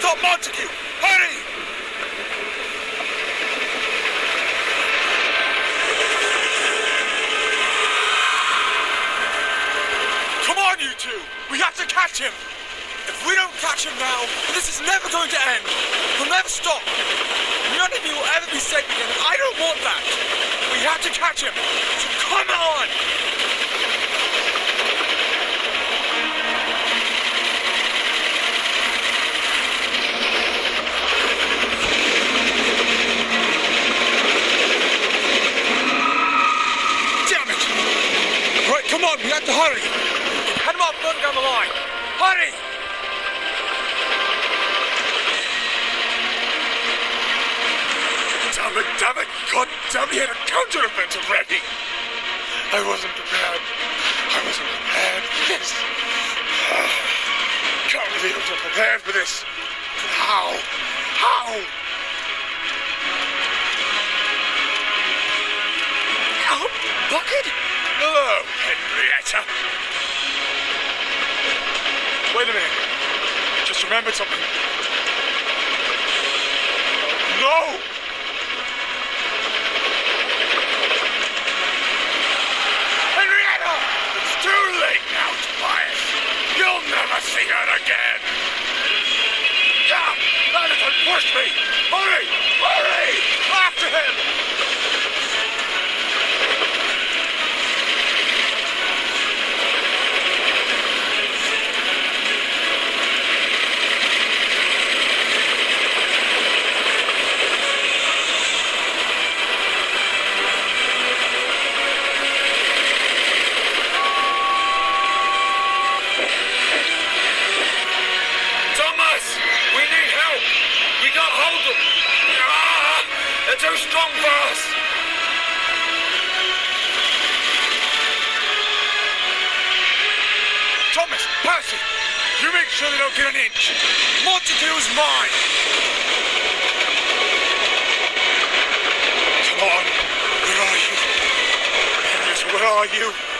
stop Montague! Hurry! Come on, you two! We have to catch him! If we don't catch him now, this is never going to end. He'll never stop. None of you will ever be safe again. I don't want that. We have to catch him. So come on! Damn it! All right, come on. We have to hurry. Head him up further down the line. Hurry! Damn it! God damn it! He had a counter-offensive ready! I wasn't prepared. Yes! Can't believe I wasn't prepared for this. How? Oh, Bucket? Hello, Henrietta. Wait a minute. Just remembered something. No! Henrietta! It's too late now, Tobias. You'll never see her again. Yeah, that doesn't push me. Hurry! After him! They're too strong for us! Thomas, Percy, you make sure they don't get an inch. Montague's mine! Come on, where are you? Henrietta, where are you?